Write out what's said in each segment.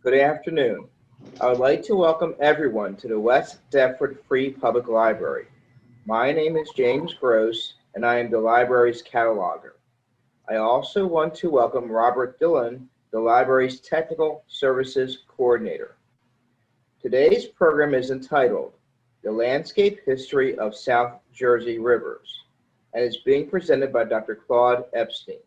Good afternoon. I would like to welcome everyone to the West Deptford Free Public Library. My name is James Gross, and I am the library's cataloger. I also want to welcome Robert Dillon, the library's Technical Services Coordinator. Today's program is entitled The Landscape History of South Jersey Rivers and is being presented by Dr. Claude Epstein.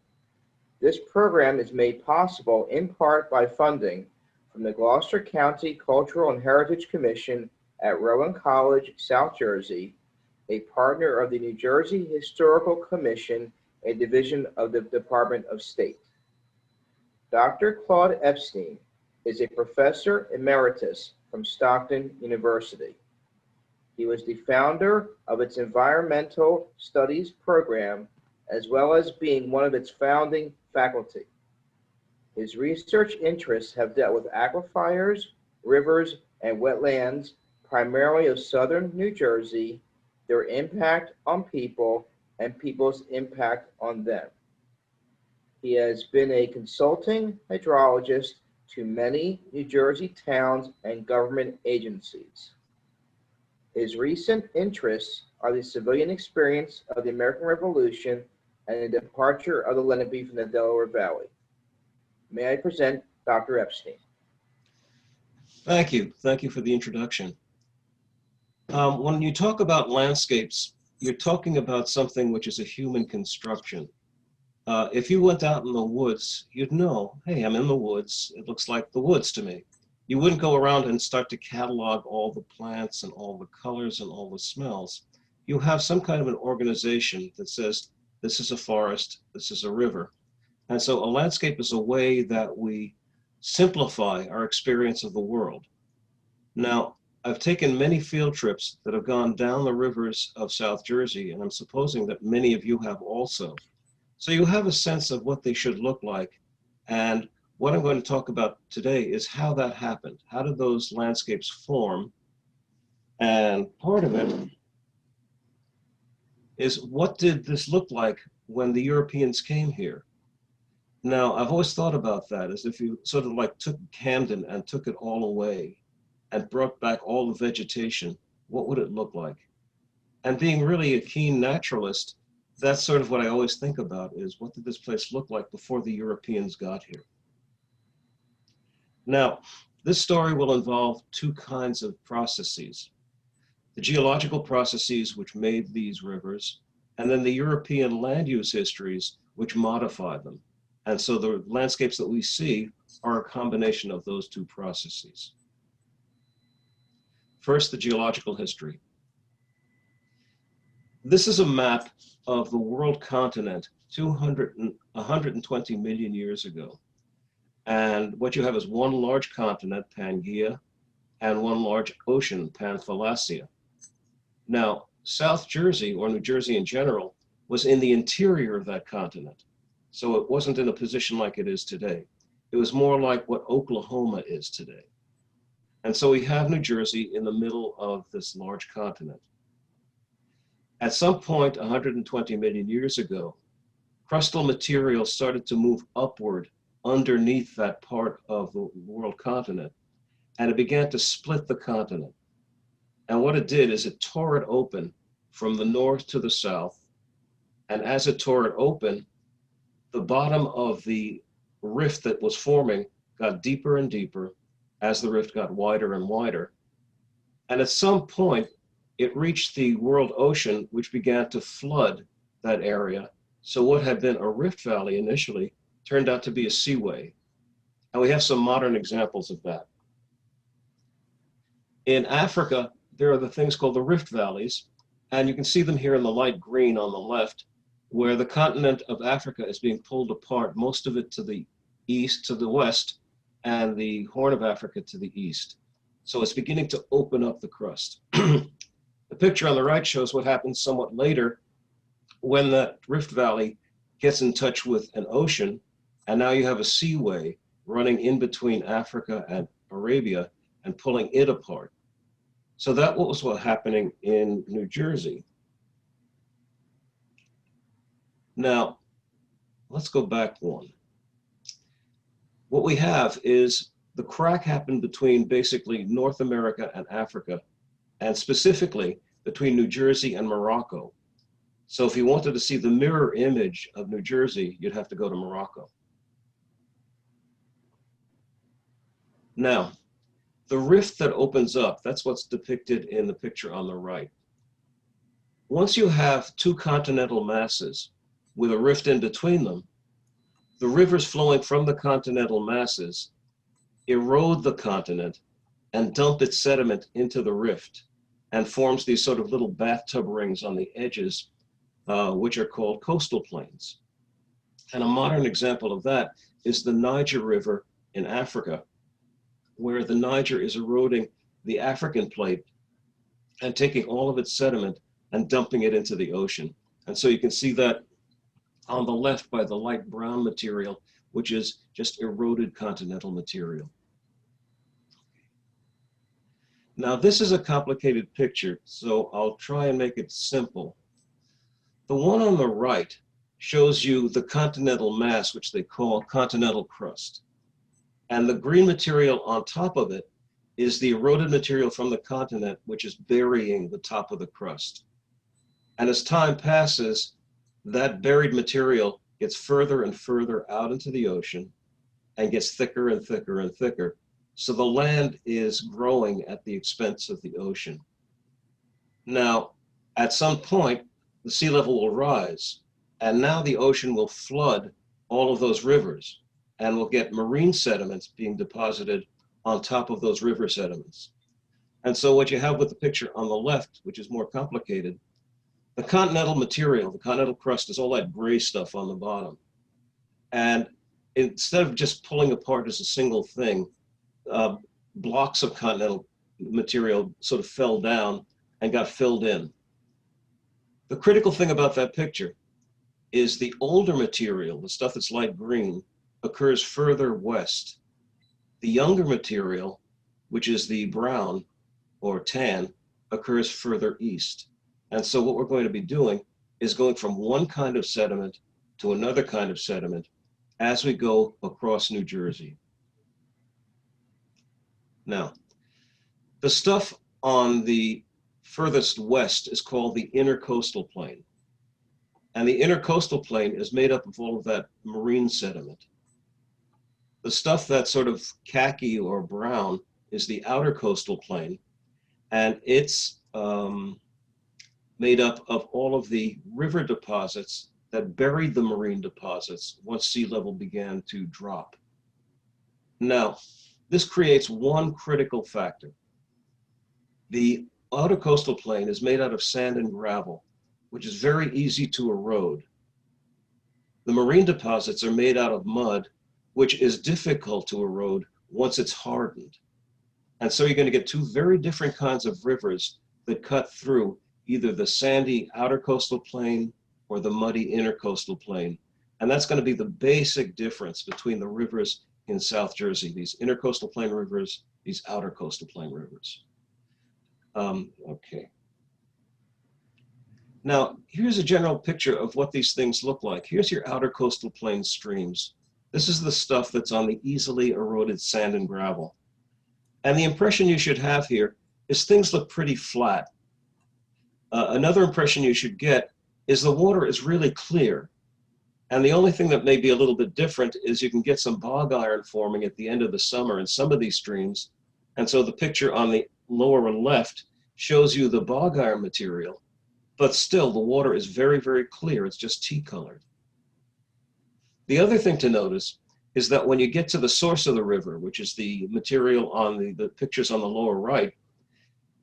This program is made possible in part by funding from the Gloucester County Cultural and Heritage Commission at Rowan College, South Jersey, a partner of the New Jersey Historical Commission, a division of the Department of State. Dr. Claude Epstein is a professor emeritus from Stockton University. He was the founder of its Environmental Studies program, as well as being one of its founding faculty. His research interests have dealt with aquifers, rivers, and wetlands, primarily of southern New Jersey, their impact on people, and people's impact on them. He has been a consulting hydrologist to many New Jersey towns and government agencies. His recent interests are the civilian experience of the American Revolution and the departure of the Lenape from the Delaware Valley. May I present Dr. Epstein? Thank you. Thank you for the introduction. When you talk about landscapes, you're talking about something which is a human construction. If you went out in the woods, you'd know, hey, I'm in the woods. It looks like the woods to me. You wouldn't go around and start to catalog all the plants and all the colors and all the smells. You have some kind of an organization that says, this is a forest, this is a river. And so a landscape is a way that we simplify our experience of the world. Now, I've taken many field trips that have gone down the rivers of South Jersey, and I'm supposing that many of you have also. So you have a sense of what they should look like. And what I'm going to talk about today is how that happened. How did those landscapes form? And part of it is, what did this look like when the Europeans came here? Now, I've always thought about that as if you sort of like took Camden and took it all away and brought back all the vegetation, what would it look like? And being really a keen naturalist, that's sort of what I always think about is, what did this place look like before the Europeans got here? Now, this story will involve two kinds of processes: the geological processes which made these rivers, and then the European land use histories which modified them. And so the landscapes that we see are a combination of those two processes. First, the geological history. This is a map of the world continent 120 million years ago. And what you have is one large continent, Pangaea, and one large ocean, Panthalassia. Now, South Jersey, or New Jersey in general, was in the interior of that continent. So it wasn't in a position like it is today. It was more like what Oklahoma is today. And so we have New Jersey in the middle of this large continent. At some point, 120 million years ago, crustal material started to move upward underneath that part of the world continent, and it began to split the continent. And what it did is it tore it open from the north to the south. And as it tore it open, the bottom of the rift that was forming got deeper and deeper as the rift got wider and wider. And at some point, it reached the world ocean, which began to flood that area. So what had been a rift valley initially turned out to be a seaway. And we have some modern examples of that. In Africa, there are the things called the rift valleys, and you can see them here in the light green on the left, where the continent of Africa is being pulled apart, most of it to the east, to the west, and the Horn of Africa to the east. So it's beginning to open up the crust. The picture on the right shows what happens somewhat later when that rift valley gets in touch with an ocean, and now you have a seaway running in between Africa and Arabia and pulling it apart. So that was what happening in New Jersey. Now, let's go back one. What we have is the crack happened between basically North America and Africa, and specifically between New Jersey and Morocco. So if you wanted to see the mirror image of New Jersey, you'd have to go to Morocco. Now, the rift that opens up, that's what's depicted in the picture on the right. Once you have two continental masses with a rift in between them, the rivers flowing from the continental masses erode the continent and dump its sediment into the rift and forms these sort of little bathtub rings on the edges, which are called coastal plains. And a modern example of that is the Niger River in Africa, where the Niger is eroding the African plate and taking all of its sediment and dumping it into the ocean. And so you can see that on the left by the light brown material, which is just eroded continental material. Now, this is a complicated picture, so I'll try and make it simple. The one on the right shows you the continental mass, which they call continental crust. And the green material on top of it is the eroded material from the continent, which is burying the top of the crust. And as time passes, that buried material gets further and further out into the ocean and gets thicker and thicker and thicker. So the land is growing at the expense of the ocean. Now, at some point, the sea level will rise, and now the ocean will flood all of those rivers, and we'll get marine sediments being deposited on top of those river sediments. And so what you have with the picture on the left, which is more complicated, the continental material, the continental crust, is all that gray stuff on the bottom. And instead of just pulling apart as a single thing, blocks of continental material sort of fell down and got filled in. The critical thing about that picture is the older material, the stuff that's light green, occurs further west. The younger material, which is the brown or tan, occurs further east. And so what we're going to be doing is going from one kind of sediment to another kind of sediment as we go across New Jersey. Now, the stuff on the furthest west is called the intercoastal plain. And the intercoastal plain is made up of all of that marine sediment. The stuff that's sort of khaki or brown is the outer coastal plain, and it's made up of all of the river deposits that buried the marine deposits once sea level began to drop. Now, this creates one critical factor. The outer coastal plain is made out of sand and gravel, which is very easy to erode. The marine deposits are made out of mud, which is difficult to erode once it's hardened. And so you're going to get two very different kinds of rivers that cut through either the sandy outer coastal plain or the muddy intercoastal plain. And that's going to be the basic difference between the rivers in South Jersey, these intercoastal plain rivers, these outer coastal plain rivers. Okay. Now, here's a general picture of what these things look like. Here's your outer coastal plain streams. This is the stuff that's on the easily eroded sand and gravel. And the impression you should have here is things look pretty flat. Another impression you should get is the water is really clear. And the only thing that may be a little bit different is you can get some bog iron forming at the end of the summer in some of these streams. And so the picture on the lower left shows you the bog iron material, but still the water is very, very clear. It's just tea colored. The other thing to notice is that when you get to the source of the river, which is the material on the pictures on the lower right,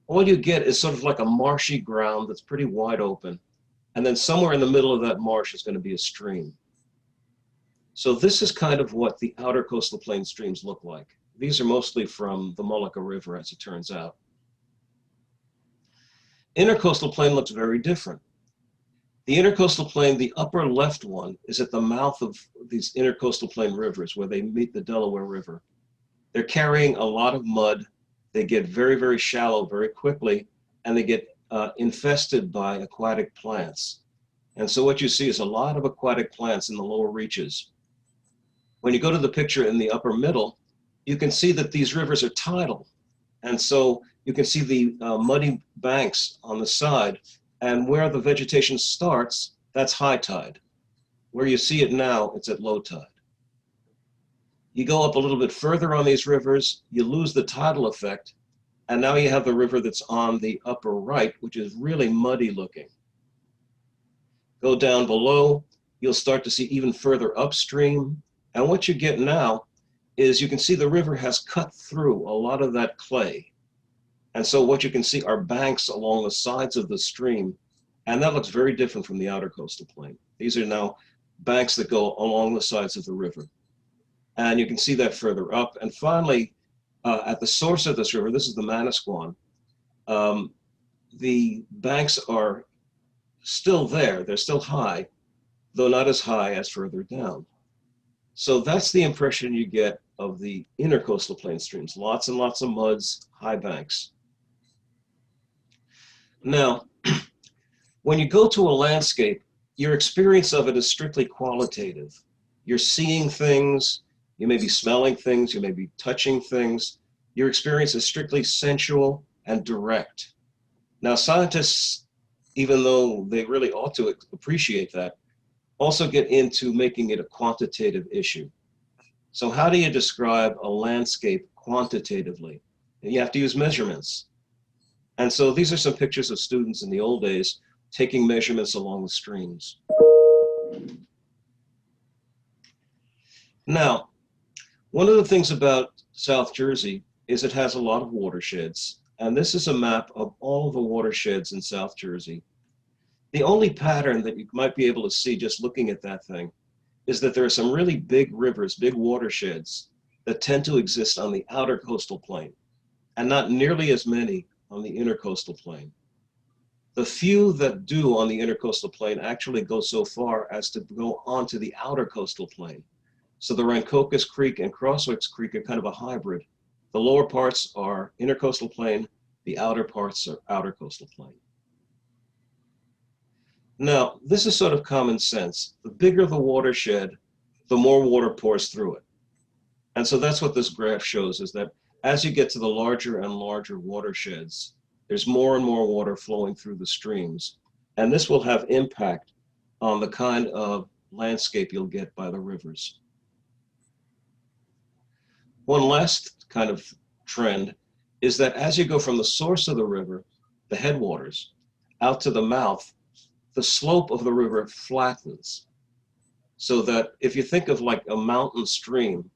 all you get is sort of like a marshy ground that's pretty wide open. And then somewhere in the middle of that marsh is going to be a stream. So this is kind of what the outer coastal plain streams look like. These are mostly from the Mullica River, as it turns out. Intercoastal plain looks very different. The intercoastal plain, the upper left one, is at the mouth of these intercoastal plain rivers where they meet the Delaware River. They're carrying a lot of mud. They get very, very shallow very quickly, and they get infested by aquatic plants. And so what you see is a lot of aquatic plants in the lower reaches. When you go to the picture in the upper middle, you can see that these rivers are tidal. And so you can see the muddy banks on the side, and where the vegetation starts, that's high tide. Where you see it now, it's at low tide. You go up a little bit further on these rivers, you lose the tidal effect, and now you have the river that's on the upper right, which is really muddy looking. Go down below, you'll start to see even further upstream. And what you get now is you can see the river has cut through a lot of that clay. And so what you can see are banks along the sides of the stream. And that looks very different from the outer coastal plain. These are now banks that go along the sides of the river. And you can see that further up. And finally, at the source of this river, this is the Manasquan, the banks are still there. They're still high, though not as high as further down. So that's the impression you get of the intercoastal plain streams. Lots and lots of muds, high banks. Now, when you go to a landscape, your experience of it is strictly qualitative. You're seeing things, you may be smelling things, you may be touching things. Your experience is strictly sensual and direct. Now, scientists, even though they really ought to appreciate that, also get into making it a quantitative issue. So how do you describe a landscape quantitatively? You have to use measurements. And so these are some pictures of students in the old days taking measurements along the streams. Now, one of the things about South Jersey is it has a lot of watersheds. And this is a map of all of the watersheds in South Jersey. The only pattern that you might be able to see just looking at that thing is that there are some really big rivers, big watersheds that tend to exist on the outer coastal plain and not nearly as many on the intercoastal plain. The few that do on the intercoastal plain actually go so far as to go onto the outer coastal plain. So the Rancocas Creek and Crosswicks Creek are kind of a hybrid. The lower parts are intercoastal plain, the outer parts are outer coastal plain. Now, this is sort of common sense. The bigger the watershed, the more water pours through it. And so that's what this graph shows, is that as you get to the larger and larger watersheds, there's more and more water flowing through the streams. And this will have impact on the kind of landscape you'll get by the rivers. One last kind of trend is that as you go from the source of the river, the headwaters, out to the mouth, the slope of the river flattens. So that if you think of like a mountain stream,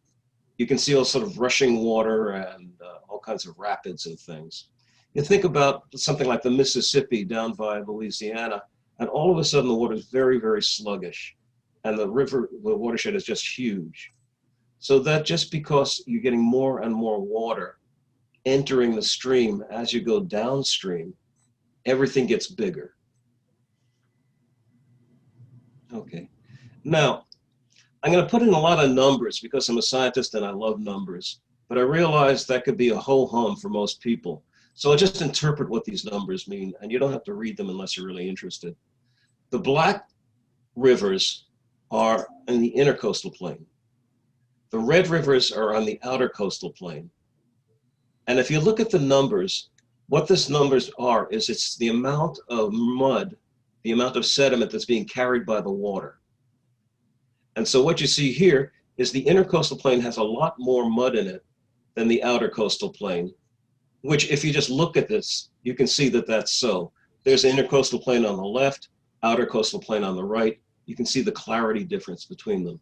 you can see all sort of rushing water and all kinds of rapids and things. You think about something like the Mississippi down by Louisiana, and all of a sudden the water is very, very sluggish. And the river, the watershed is just huge. So that just because you're getting more and more water entering the stream as you go downstream, everything gets bigger. Okay, now I'm going to put in a lot of numbers because I'm a scientist and I love numbers, but I realize that could be a ho-hum for most people. So I'll just interpret what these numbers mean, and you don't have to read them unless you're really interested. The black rivers are in the intercoastal plain. The red rivers are on the outer coastal plain. And if you look at the numbers, what these numbers are is it's the amount of mud, the amount of sediment that's being carried by the water. And so what you see here is the intercoastal plain has a lot more mud in it than the outer coastal plain, which if you just look at this, you can see that that's so. There's an intercoastal plain on the left, outer coastal plain on the right. You can see the clarity difference between them.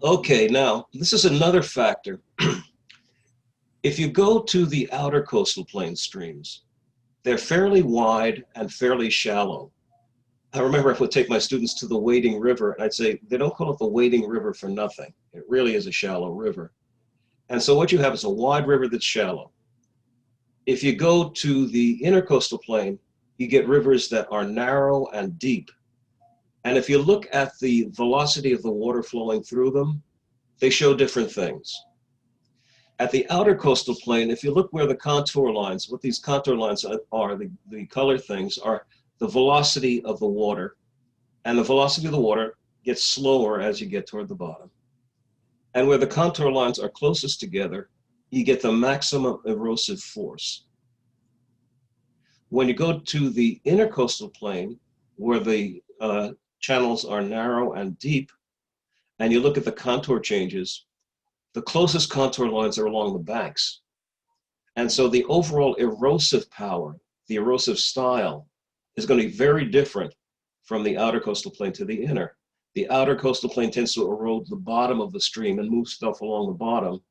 Okay, now this is another factor. If you go to the outer coastal plain streams, they're fairly wide and fairly shallow. I remember I would take my students to the Wading River, and I'd say, they don't call it the Wading River for nothing. It really is a shallow river. And so what you have is a wide river that's shallow. If you go to the intercoastal plain, you get rivers that are narrow and deep. And if you look at the velocity of the water flowing through them, they show different things. At the outer coastal plain, if you look where the contour lines, what these contour lines are, the color things are the velocity of the water. And the velocity of the water gets slower as you get toward the bottom. And where the contour lines are closest together, you get the maximum erosive force. When you go to the intercoastal plain, where the channels are narrow and deep, and you look at the contour changes, the closest contour lines are along the banks. And so the overall erosive power, the erosive style, is going to be very different from the outer coastal plain to the inner. The outer coastal plain tends to erode the bottom of the stream and move stuff along the bottom,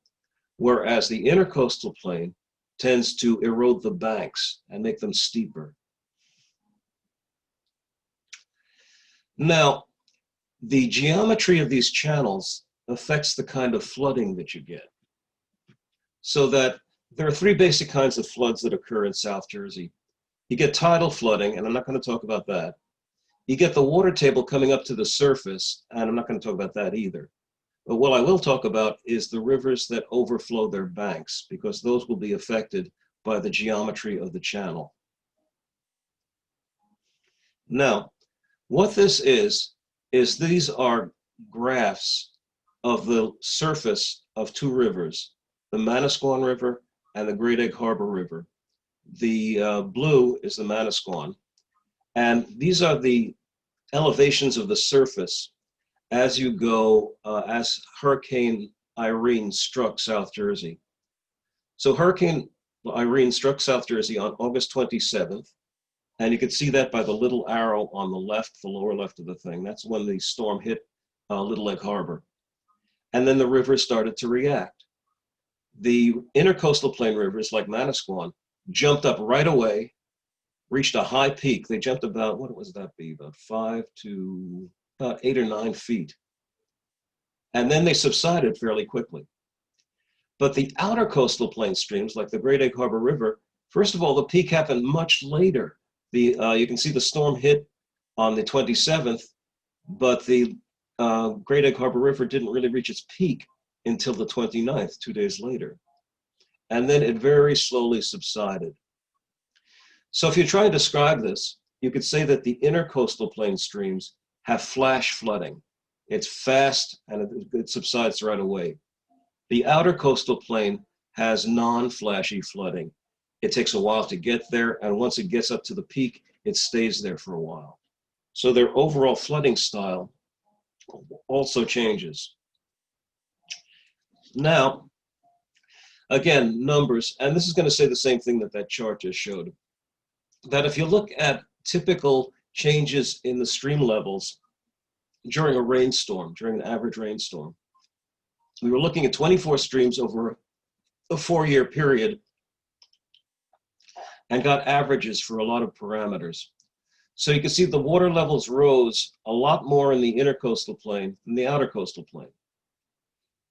whereas the intercoastal plain tends to erode the banks and make them steeper. Now, the geometry of these channels affects the kind of flooding that you get. So that there are three basic kinds of floods that occur in South Jersey. You get tidal flooding, and I'm not going to talk about that. You get the water table coming up to the surface, and I'm not going to talk about that either. But what I will talk about is the rivers that overflow their banks, because those will be affected by the geometry of the channel. Now, what this is these are graphs of the surface of two rivers, the Manasquan River and the Great Egg Harbor River. The blue is the Manasquan, and these are the elevations of the surface as you go, as Hurricane Irene struck South Jersey. So Hurricane Irene struck South Jersey on August 27th, and you can see that by the little arrow on the left, the lower left of the thing. That's when the storm hit Little Egg Harbor. And then the rivers started to react. The intercoastal plain rivers, like Manasquan, jumped up right away, reached a high peak. They jumped about, what was that be, about 5 to about 8 or 9 feet. And then they subsided fairly quickly. But the outer coastal plain streams, like the Great Egg Harbor River, first of all, the peak happened much later. You can see the storm hit on the 27th, but the Great Egg Harbor River didn't really reach its peak until the 29th, 2 days later. And then it very slowly subsided. So if you try and describe this, you could say that the intercoastal plain streams have flash flooding. It's fast and it subsides right away. The outer coastal plain has non-flashy flooding. It takes a while to get there, and once it gets up to the peak, it stays there for a while. So their overall flooding style also changes. Now, again, numbers, and this is going to say the same thing that that chart just showed, that if you look at typical changes in the stream levels during a rainstorm, during an average rainstorm, we were looking at 24 streams over a 4-year period and got averages for a lot of parameters. So you can see the water levels rose a lot more in the intercoastal plain than the outer coastal plain.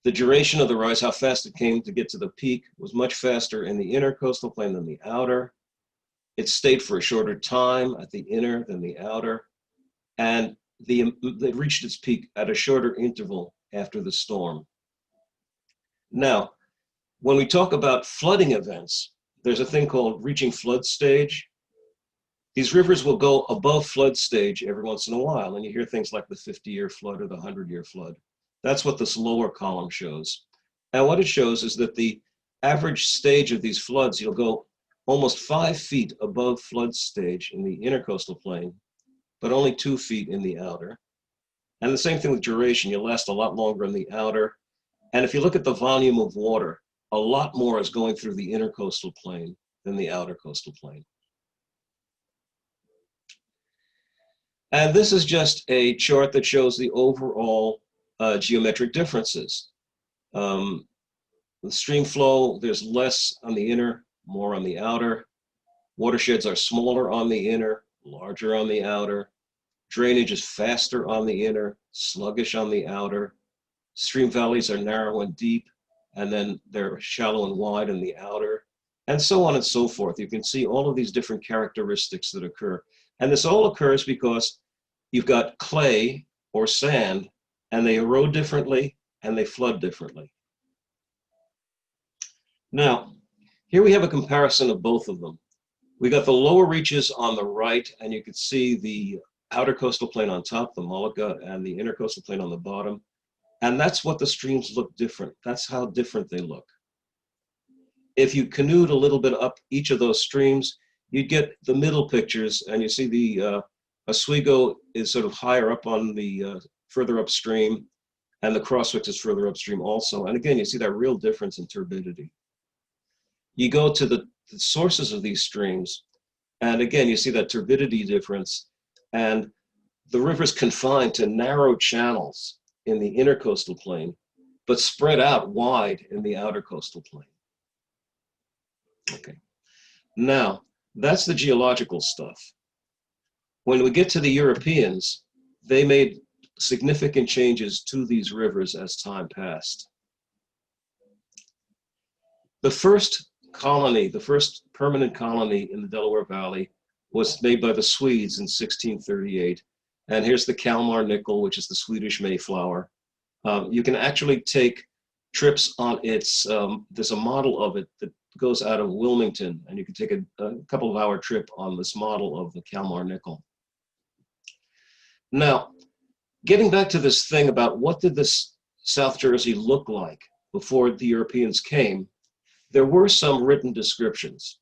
The duration of the rise, how fast it came to get to the peak, was much faster in the intercoastal plain than the outer. It stayed for a shorter time at the inner than the outer, and it reached its peak at a shorter interval after the storm. Now, when we talk about flooding events, there's a thing called reaching flood stage. These rivers will go above flood stage every once in a while, and you hear things like the 50-year flood or the 100-year flood. That's what this lower column shows. And what it shows is that the average stage of these floods, you'll go almost 5 feet above flood stage in the intercoastal plain, but only 2 feet in the outer. And the same thing with duration. You'll last a lot longer in the outer. And if you look at the volume of water, a lot more is going through the intercoastal plain than the outer coastal plain. And this is just a chart that shows the overall geometric differences. The stream flow, there's less on the inner, more on the outer. Watersheds are smaller on the inner, larger on the outer. Drainage is faster on the inner, sluggish on the outer. Stream valleys are narrow and deep, and then they're shallow and wide in the outer, and so on and so forth. You can see all of these different characteristics that occur. And this all occurs because you've got clay or sand, and they erode differently, and they flood differently. Now, here we have a comparison of both of them. We got the lower reaches on the right, and you can see the outer coastal plain on top, the Molucca, and the intercoastal plain on the bottom. And that's what the streams look different. That's how different they look. If you canoed a little bit up each of those streams, you'd get the middle pictures, and you see the Oswego is sort of higher up on the further upstream, and the Crosswicks is further upstream also. And again, you see that real difference in turbidity. You go to the sources of these streams, and again, you see that turbidity difference, and the river's confined to narrow channels in the intercoastal plain, but spread out wide in the outer coastal plain. Okay, now that's the geological stuff. When we get to the Europeans, they made significant changes to these rivers as time passed. The first colony, the first permanent colony in the Delaware Valley was made by the Swedes in 1638. And here's the Kalmar nickel, which is the Swedish Mayflower. You can actually take trips on its, there's a model of it that goes out of Wilmington, and you can take a couple of hour trip on this model of the Kalmar nickel. Now, getting back to this thing about what did this South Jersey look like before the Europeans came, there were some written descriptions.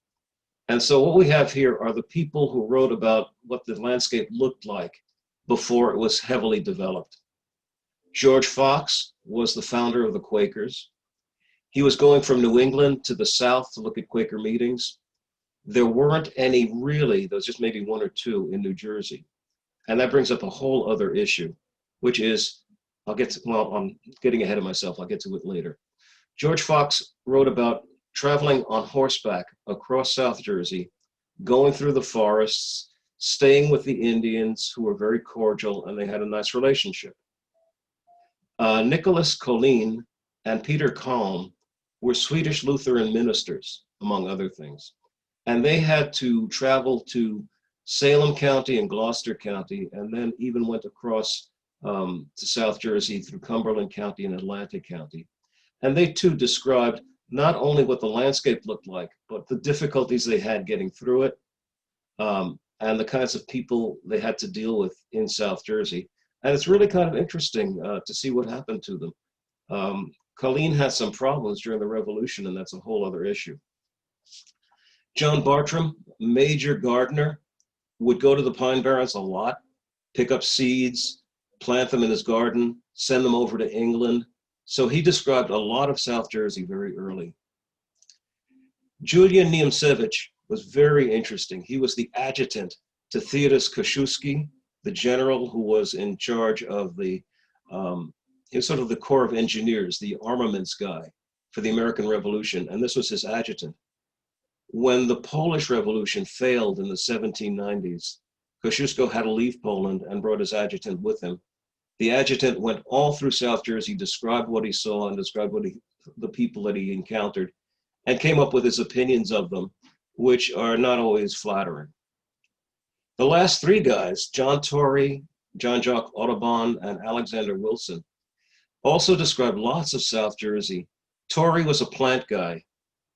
And so what we have here are the people who wrote about what the landscape looked like before it was heavily developed. George Fox was the founder of the Quakers. He was going from New England to the South to look at Quaker meetings. There weren't any really, there was just maybe one or two in New Jersey. And that brings up a whole other issue, which is, I'm getting ahead of myself, I'll get to it later. George Fox wrote about traveling on horseback across South Jersey, going through the forests, staying with the Indians, who were very cordial, and they had a nice relationship. Nicholas Collin and Peter Kalm were Swedish Lutheran ministers, among other things. And they had to travel to Salem County and Gloucester County, and then even went across to South Jersey through Cumberland County and Atlantic County. And they too described not only what the landscape looked like, but the difficulties they had getting through it, and the kinds of people they had to deal with in South Jersey. And it's really kind of interesting to see what happened to them. Colleen had some problems during the Revolution, and that's a whole other issue. John Bartram, major gardener, would go to the Pine Barrens a lot, pick up seeds, plant them in his garden, send them over to England. So he described a lot of South Jersey very early. Julian Niemcevich was very interesting. He was the adjutant to Theodus Kosciuszki, the general who was in charge of the, he was sort of the Corps of Engineers, the armaments guy for the American Revolution, and this was his adjutant. When the Polish Revolution failed in the 1790s, Kosciuszko had to leave Poland and brought his adjutant with him. The adjutant went all through South Jersey, described what he saw and described the people that he encountered, and came up with his opinions of them, which are not always flattering. The last three guys, John Torrey, John-Jacques Audubon, and Alexander Wilson, also described lots of South Jersey. Torrey was a plant guy,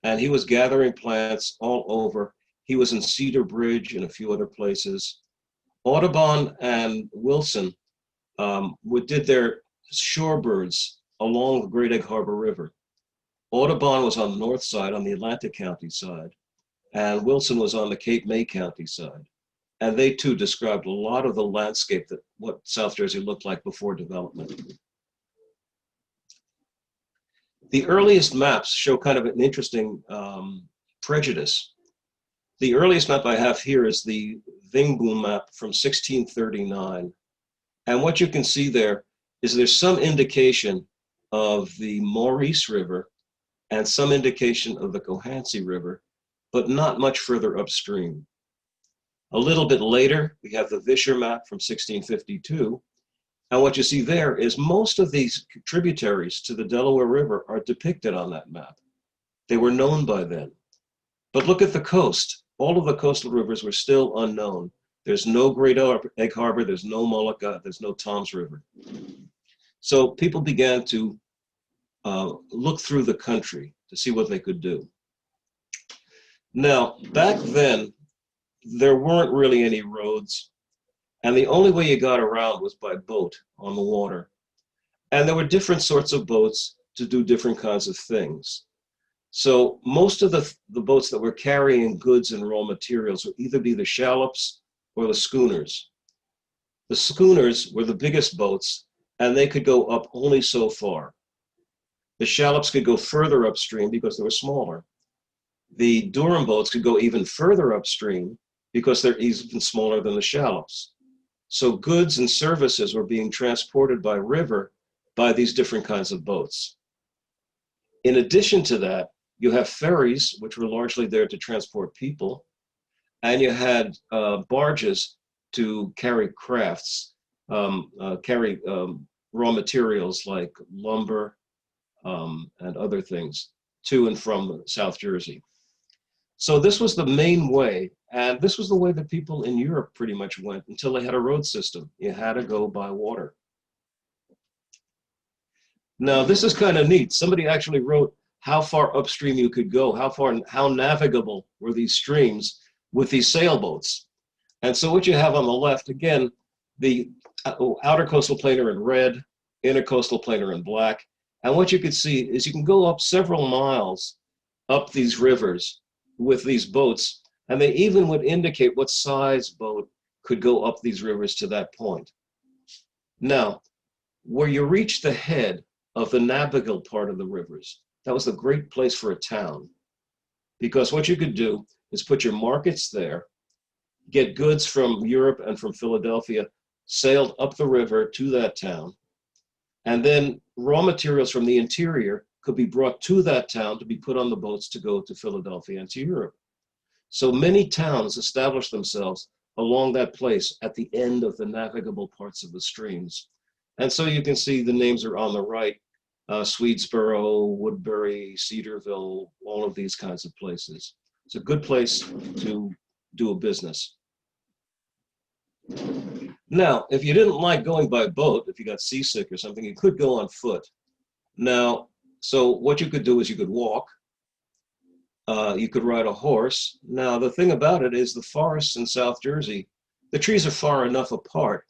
and he was gathering plants all over. He was in Cedar Bridge and a few other places. Audubon and Wilson did their shorebirds along the Great Egg Harbor River. Audubon was on the north side, on the Atlantic County side, and Wilson was on the Cape May County side. And they too described a lot of the landscape, that what South Jersey looked like before development. The earliest maps show kind of an interesting prejudice. The earliest map I have here is the Vingboom map from 1639. And what you can see there is there's some indication of the Maurice River and some indication of the Cohansey River, but not much further upstream. A little bit later, we have the Vischer map from 1652. And what you see there is most of these tributaries to the Delaware River are depicted on that map. They were known by then. But look at the coast. All of the coastal rivers were still unknown. There's no Great Egg Harbor, there's no Mullica, there's no Tom's River. So people began to look through the country to see what they could do. Now, back then, there weren't really any roads, and the only way you got around was by boat on the water. And there were different sorts of boats to do different kinds of things. So most of the boats that were carrying goods and raw materials would either be the shallops or the schooners. The schooners were the biggest boats, and they could go up only so far. The shallops could go further upstream because they were smaller. The Durham boats could go even further upstream because they're even smaller than the shallops. So goods and services were being transported by river by these different kinds of boats. In addition to that, you have ferries, which were largely there to transport people, and you had barges to carry crafts, carry raw materials like lumber and other things to and from South Jersey. So this was the main way, and this was the way that people in Europe pretty much went until they had a road system. You had to go by water. Now, this is kind of neat. Somebody actually wrote how far upstream you could go, how navigable were these streams with these sailboats. And so what you have on the left, again, the outer coastal plain are in red, intercoastal plain are in black. And what you can see is you can go up several miles up these rivers with these boats, and they even would indicate what size boat could go up these rivers to that point. Now, where you reach the head of the navigable part of the rivers, that was a great place for a town, because what you could do is put your markets there, get goods from Europe and from Philadelphia sailed up the river to that town, and then raw materials from the interior could be brought to that town to be put on the boats to go to Philadelphia and to Europe. So many towns established themselves along that place at the end of the navigable parts of the streams. And so you can see the names are on the right, Swedesboro, Woodbury, Cedarville, all of these kinds of places. It's a good place to do a business. Now, if you didn't like going by boat, if you got seasick or something, you could go on foot. Now, so what you could do is you could walk, you could ride a horse. Now, the thing about it is the forests in South Jersey, the trees are far enough apart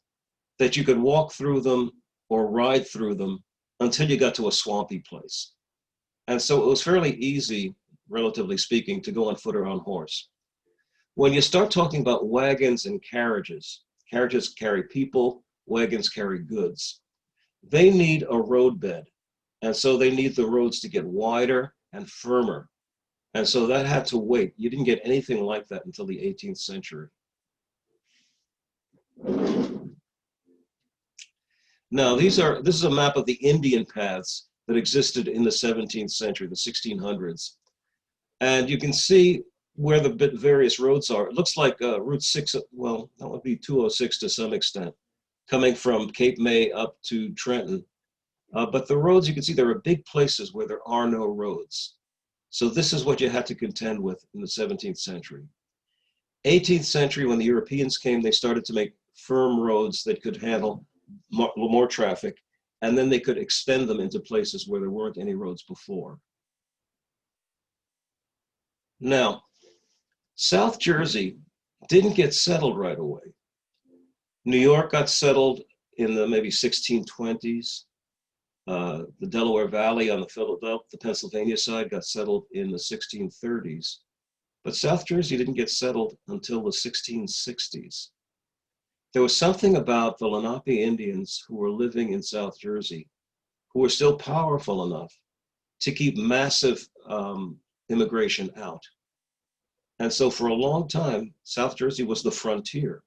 that you could walk through them or ride through them until you got to a swampy place. And so it was fairly easy, relatively speaking, to go on foot or on horse. When you start talking about wagons and carriages, carriages carry people, wagons carry goods. They need a roadbed. And so they need the roads to get wider and firmer. And so that had to wait. You didn't get anything like that until the 18th century. Now, this is a map of the Indian paths that existed in the 17th century, the 1600s. And you can see where the various roads are. It looks like Route 6, well, that would be 206 to some extent, coming from Cape May up to Trenton. But the roads, you can see there are big places where there are no roads. So this is what you had to contend with in the 17th century. 18th century, when the Europeans came, they started to make firm roads that could handle more traffic, and then they could extend them into places where there weren't any roads before. Now, South Jersey didn't get settled right away. New York got settled in the maybe 1620s. The Delaware Valley on the Pennsylvania side got settled in the 1630s. But South Jersey didn't get settled until the 1660s. There was something about the Lenape Indians who were living in South Jersey who were still powerful enough to keep massive immigration out. And so for a long time, South Jersey was the frontier,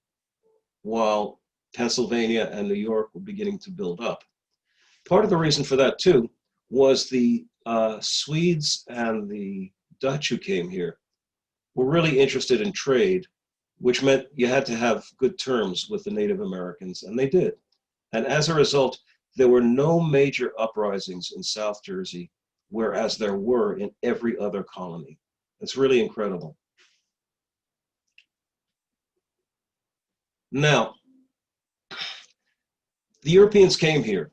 while Pennsylvania and New York were beginning to build up. Part of the reason for that, too, was the Swedes and the Dutch who came here were really interested in trade, which meant you had to have good terms with the Native Americans, and they did. And as a result, there were no major uprisings in South Jersey, whereas there were in every other colony. It's really incredible. Now, the Europeans came here.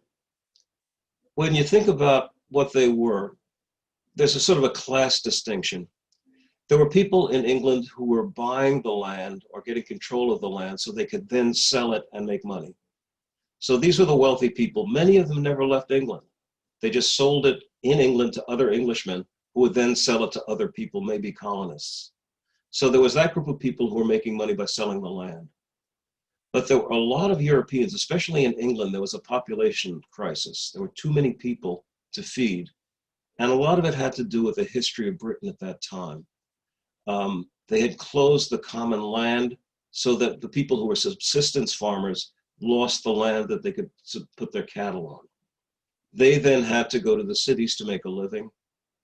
When you think about what they were, there's a sort of a class distinction. There were people in England who were buying the land or getting control of the land so they could then sell it and make money. So these were the wealthy people. Many of them never left England. They just sold it in England to other Englishmen who would then sell it to other people, maybe colonists. So there was that group of people who were making money by selling the land. But there were a lot of Europeans, especially in England, there was a population crisis. There were too many people to feed. And a lot of it had to do with the history of Britain at that time. They had closed the common land so that the people who were subsistence farmers lost the land that they could put their cattle on. They then had to go to the cities to make a living.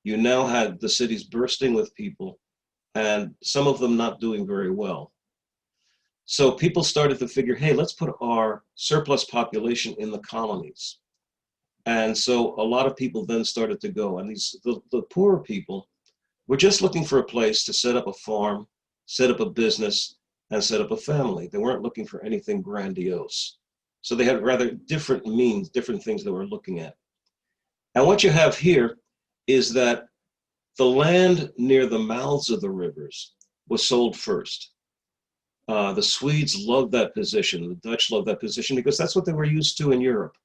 You now had the cities bursting with people, and some of them not doing very well. So people started to figure, hey, let's put our surplus population in the colonies. And so a lot of people then started to go, and the poorer people were just looking for a place to set up a farm, set up a business, and set up a family. They weren't looking for anything grandiose. So they had rather different means, different things they were looking at. And what you have here is that the land near the mouths of the rivers was sold first. The Swedes loved that position. The Dutch loved that position because that's what they were used to in Europe.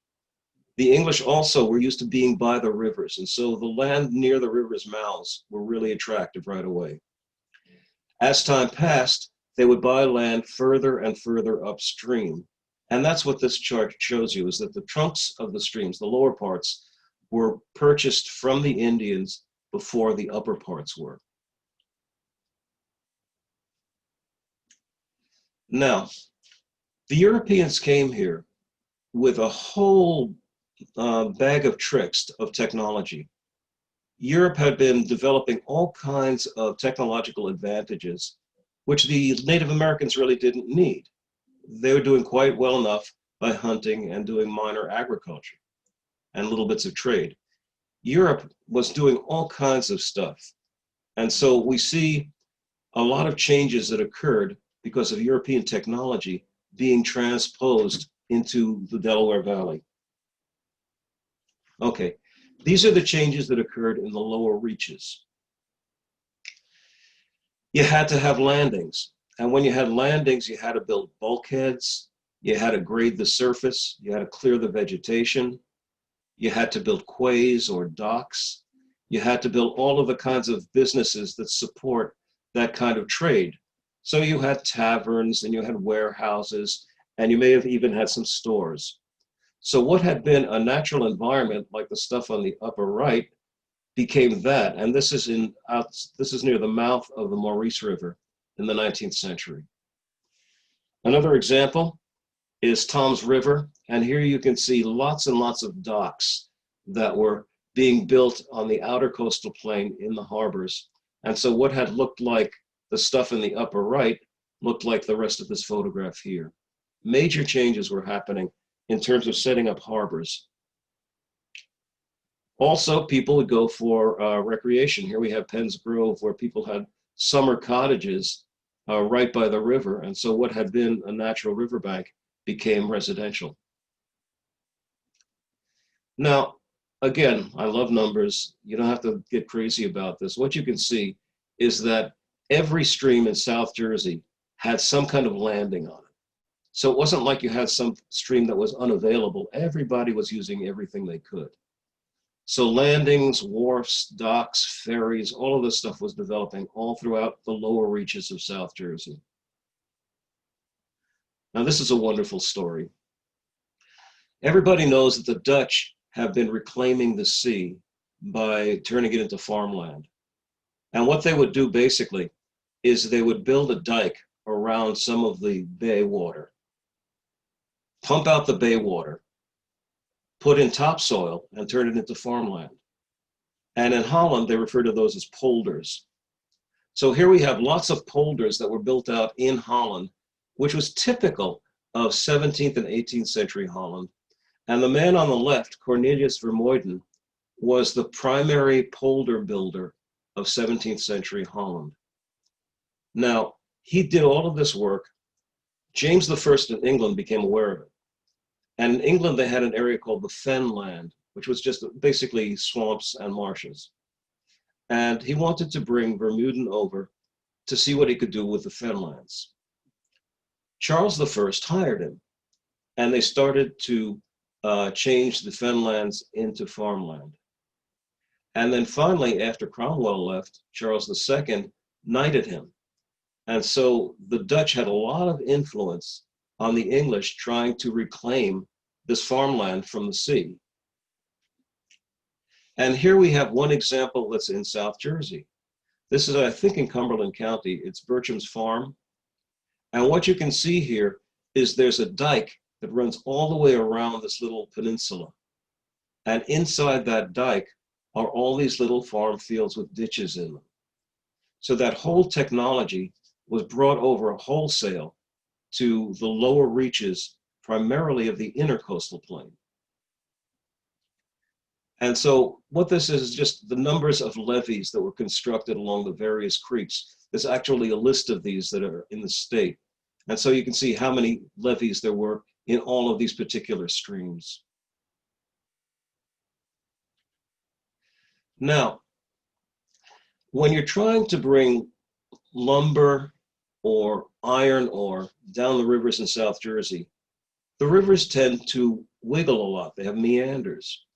The English also were used to being by the rivers. And so the land near the river's mouths were really attractive right away. As time passed, they would buy land further and further upstream. And that's what this chart shows you, is that the trunks of the streams, the lower parts, were purchased from the Indians before the upper parts were. Now, the Europeans came here with a whole bag of tricks of technology. Europe had been developing all kinds of technological advantages, which the Native Americans really didn't need. They were doing quite well enough by hunting and doing minor agriculture and little bits of trade. Europe was doing all kinds of stuff. And so we see a lot of changes that occurred because of European technology being transposed into the Delaware Valley. Okay, these are the changes that occurred in the lower reaches. You had to have landings. And when you had landings, you had to build bulkheads, you had to grade the surface, you had to clear the vegetation, you had to build quays or docks, you had to build all of the kinds of businesses that support that kind of trade. So you had taverns and you had warehouses, and you may have even had some stores. So what had been a natural environment, like the stuff on the upper right, became that. And this is near the mouth of the Maurice River in the 19th century. Another example is Tom's River. And here you can see lots and lots of docks that were being built on the outer coastal plain in the harbors. And so what had looked like the stuff in the upper right looked like the rest of this photograph here. Major changes were happening in terms of setting up harbors. Also, people would go for recreation. Here we have Penn's Grove, where people had summer cottages right by the river. And so what had been a natural riverbank became residential. Now, again, I love numbers. You don't have to get crazy about this. What you can see is that every stream in South Jersey had some kind of landing on it. So it wasn't like you had some stream that was unavailable. Everybody was using everything they could. So landings, wharfs, docks, ferries, all of this stuff was developing all throughout the lower reaches of South Jersey. Now, this is a wonderful story. Everybody knows that the Dutch have been reclaiming the sea by turning it into farmland. And what they would do basically is they would build a dike around some of the bay water, pump out the bay water, put in topsoil and turn it into farmland. And in Holland, they refer to those as polders. So here we have lots of polders that were built out in Holland, which was typical of 17th and 18th century Holland. And the man on the left, Cornelius Vermuyden, was the primary polder builder of 17th century Holland. Now, he did all of this work. James I in England became aware of it. And in England, they had an area called the Fenland, which was just basically swamps and marshes. And he wanted to bring Vermuyden over to see what he could do with the Fenlands. Charles I hired him. and they started to change the fenlands into farmland. And then finally, after Cromwell left, Charles II knighted him. And so the Dutch had a lot of influence on the English trying to reclaim this farmland from the sea. And here we have one example that's in South Jersey. This is, I think, in Cumberland County. It's Bertram's Farm. And what you can see here is there's a dike that runs all the way around this little peninsula. And inside that dike are all these little farm fields with ditches in them. So that whole technology was brought over wholesale to the lower reaches, primarily of the intercoastal plain. And so what this is just the numbers of levees that were constructed along the various creeks. There's actually a list of these that are in the state. And so you can see how many levees there were in all of these particular streams. Now, when you're trying to bring lumber or iron ore down the rivers in South Jersey, the rivers tend to wiggle a lot. They have meanders.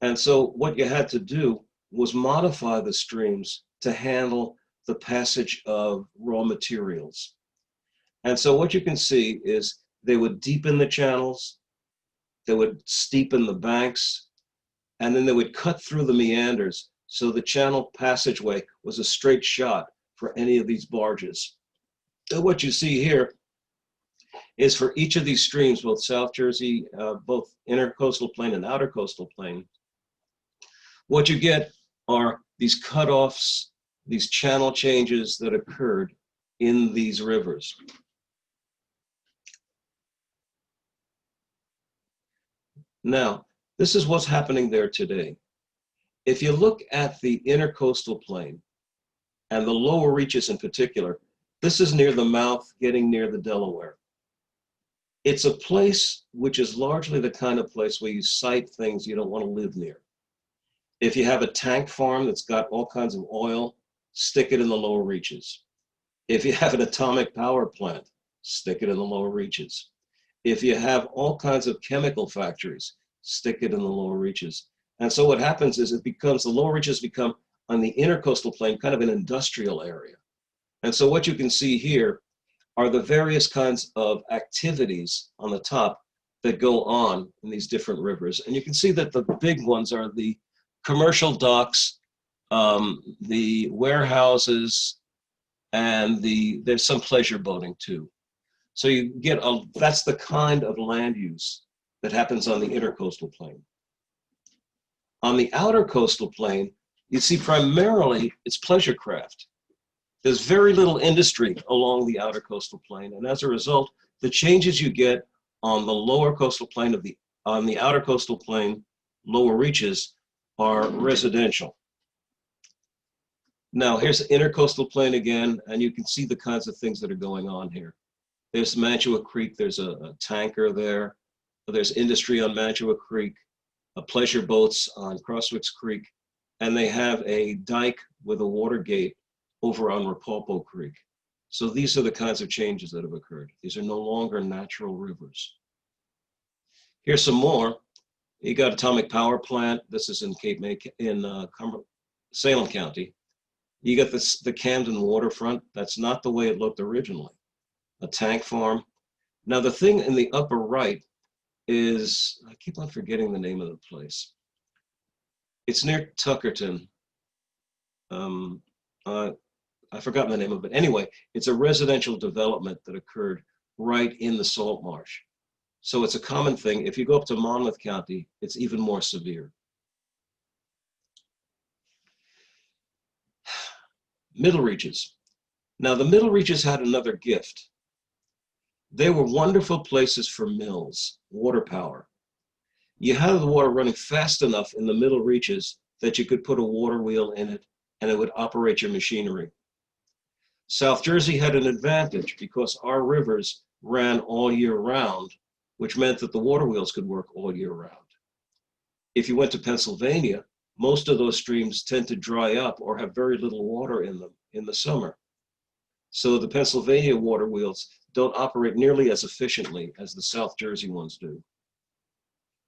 And so what you had to do was modify the streams to handle the passage of raw materials. And so what you can see is they would deepen the channels, they would steepen the banks, and then they would cut through the meanders so the channel passageway was a straight shot for any of these barges. So what you see here is for each of these streams, both South Jersey, both intercoastal plain and outer coastal plain, what you get are these cutoffs, these channel changes that occurred in these rivers. Now, this is what's happening there today. If you look at the intercoastal plain and the lower reaches in particular, this is near the mouth, getting near the Delaware. It's a place which is largely the kind of place where you site things you don't want to live near. If you have a tank farm that's got all kinds of oil, stick it in the lower reaches. If you have an atomic power plant, stick it in the lower reaches. If you have all kinds of chemical factories, stick it in the lower reaches. And so what happens is the lower reaches become, on the intercoastal plain, kind of an industrial area. And so what you can see here are the various kinds of activities on the top that go on in these different rivers. And you can see that the big ones are the commercial docks, the warehouses, and there's some pleasure boating too. So you get that's the kind of land use that happens on the intercoastal plain. On the outer coastal plain, you see primarily it's pleasure craft. There's very little industry along the outer coastal plain, and as a result, the changes you get on the lower coastal plain on the outer coastal plain, lower reaches, are residential. Now here's the intercoastal plain again, and you can see the kinds of things that are going on here. There's Mantua Creek, there's a tanker there, there's industry on Mantua Creek, pleasure boats on Crosswicks Creek, and they have a dike with a water gate over on Rapalpo Creek. So these are the kinds of changes that have occurred. These are no longer natural rivers. Here's some more. You got atomic power plant. This is in Cape May, in Salem County. You got the Camden waterfront. That's not the way it looked originally. A tank farm. Now the thing in the upper right is, I keep on forgetting the name of the place. It's near Tuckerton. I've forgotten the name of it. Anyway, it's a residential development that occurred right in the salt marsh. So it's a common thing. If you go up to Monmouth County, it's even more severe. Middle reaches. Now the middle reaches had another gift. They were wonderful places for mills, water power. You had the water running fast enough in the middle reaches that you could put a water wheel in it and it would operate your machinery. South Jersey had an advantage because our rivers ran all year round, which meant that the water wheels could work all year round. If you went to Pennsylvania, most of those streams tend to dry up or have very little water in them in the summer. So the Pennsylvania water wheels don't operate nearly as efficiently as the South Jersey ones do.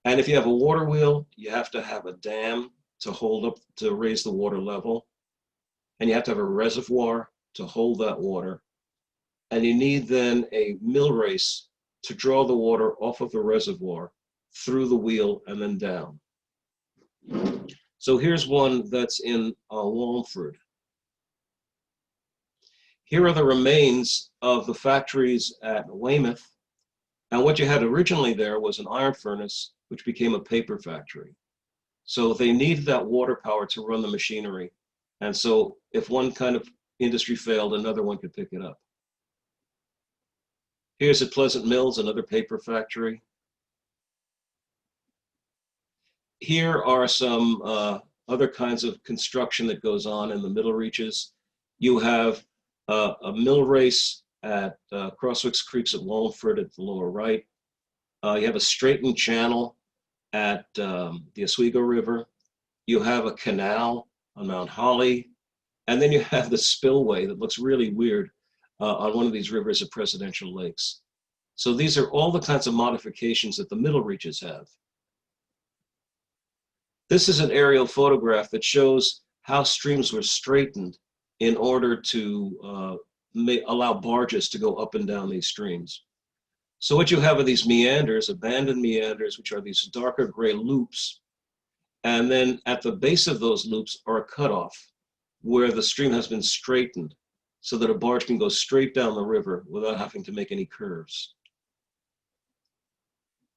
And if you have a water wheel, you have to have a dam to hold up, to raise the water level. And you have to have a reservoir to hold that water. And you need then a mill race to draw the water off of the reservoir through the wheel and then down. So here's one that's in Wallingford. Here are the remains of the factories at Weymouth. And what you had originally there was an iron furnace, which became a paper factory. So they needed that water power to run the machinery. And so if one kind of industry failed, another one could pick it up. Here's at Pleasant Mills, another paper factory. Here are some other kinds of construction that goes on in the middle reaches. You have a mill race at Crosswicks Creeks at Wallingford at the lower right. You have a straightened channel at the Oswego River. You have a canal on Mount Holly. And then you have the spillway that looks really weird on one of these rivers at Presidential Lakes. So these are all the kinds of modifications that the middle reaches have. This is an aerial photograph that shows how streams were straightened in order to allow barges to go up and down these streams. So what you have are these meanders, abandoned meanders, which are these darker gray loops. And then at the base of those loops are a cutoff where the stream has been straightened so that a barge can go straight down the river without having to make any curves.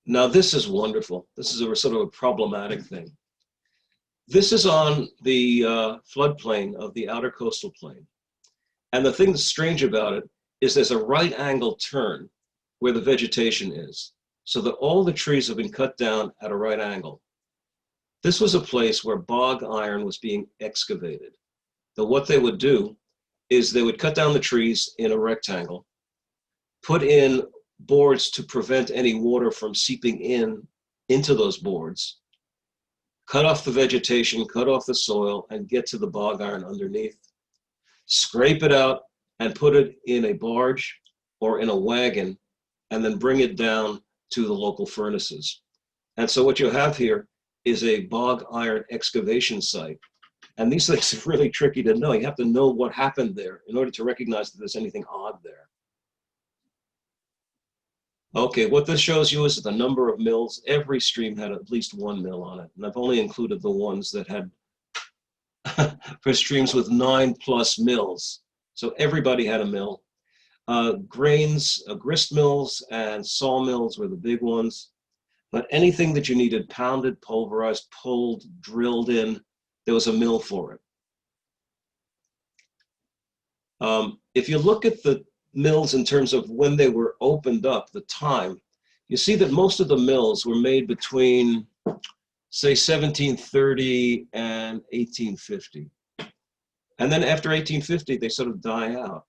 Now this is wonderful. This is a sort of a problematic thing. This is on the floodplain of the outer coastal plain. And the thing that's strange about it is there's a right angle turn where the vegetation is, so that all the trees have been cut down at a right angle. This was a place where bog iron was being excavated. So what they would do is they would cut down the trees in a rectangle, put in boards to prevent any water from seeping into those boards, cut off the vegetation, cut off the soil, and get to the bog iron underneath, scrape it out and put it in a barge or in a wagon, and then bring it down to the local furnaces. And so what you have here is a bog iron excavation site. And these things are really tricky to know. You have to know what happened there in order to recognize that there's anything odd there. Okay, what this shows you is the number of mills. Every stream had at least one mill on it. And I've only included the ones that had for streams with 9+ mills. So everybody had a mill. Grains, grist mills and sawmills were the big ones. But anything that you needed pounded, pulverized, pulled, drilled in, there was a mill for it. If you look at the mills in terms of when they were opened up, the time, you see that most of the mills were made between, say, 1730 and 1850. And then after 1850, they sort of die out.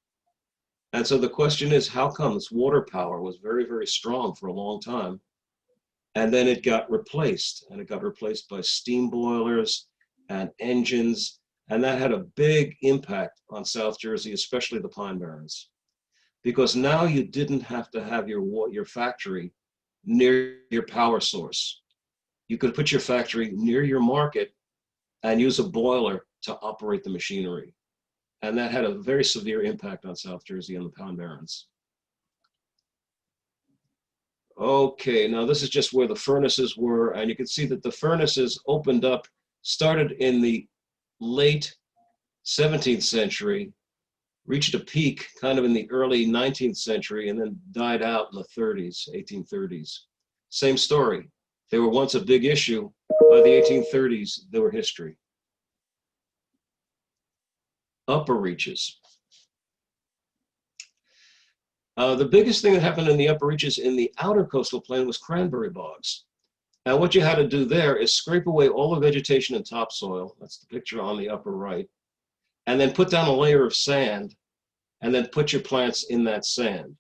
And so the question is, how come this water power was very, very strong for a long time? And then it got replaced, and it got replaced by steam boilers and engines. And that had a big impact on South Jersey, especially the Pine Barrens. Because now you didn't have to have your factory near your power source. You could put your factory near your market and use a boiler to operate the machinery. And that had a very severe impact on South Jersey and the Pine Barrens. Okay, now this is just where the furnaces were, and you can see that the furnaces opened up, started in the late 17th century, reached a peak kind of in the early 19th century, and then died out in the 30s, 1830s. Same story. They were once a big issue. By the 1830s, they were history. Upper reaches. The biggest thing that happened in the upper reaches in the outer coastal plain was cranberry bogs. And what you had to do there is scrape away all the vegetation and topsoil. That's the picture on the upper right. And then put down a layer of sand, and then put your plants in that sand.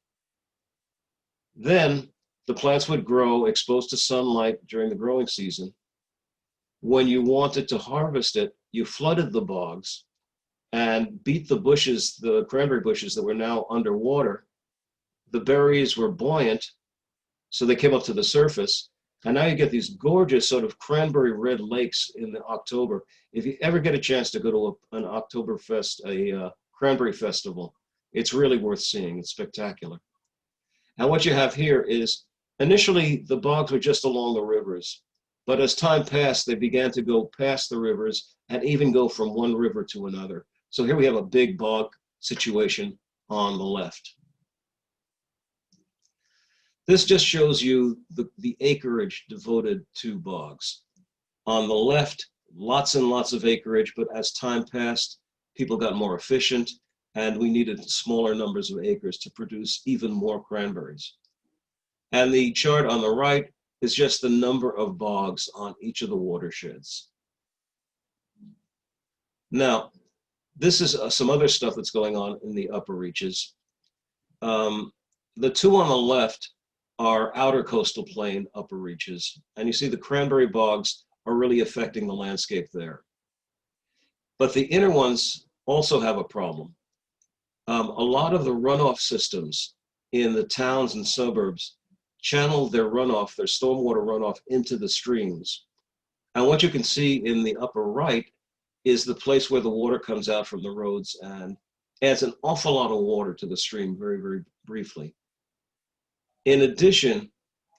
Then the plants would grow exposed to sunlight during the growing season. When you wanted to harvest it, you flooded the bogs and beat the bushes, the cranberry bushes that were now underwater, the berries were buoyant, so they came up to the surface. And now you get these gorgeous sort of cranberry red lakes in the October. If you ever get a chance to go to an Oktoberfest, a cranberry festival, it's really worth seeing. It's spectacular. And what you have here is, initially the bogs were just along the rivers, but as time passed, they began to go past the rivers and even go from one river to another. So here we have a big bog situation on the left. This just shows you the acreage devoted to bogs. On the left, lots and lots of acreage, but as time passed, people got more efficient and we needed smaller numbers of acres to produce even more cranberries. And the chart on the right is just the number of bogs on each of the watersheds. Now, this is some other stuff that's going on in the upper reaches. The two on the left are outer coastal plain upper reaches. And you see the cranberry bogs are really affecting the landscape there. But the inner ones also have a problem. A lot of the runoff systems in the towns and suburbs channel their runoff, their stormwater runoff, into the streams. And what you can see in the upper right is the place where the water comes out from the roads and adds an awful lot of water to the stream very, very briefly. In addition,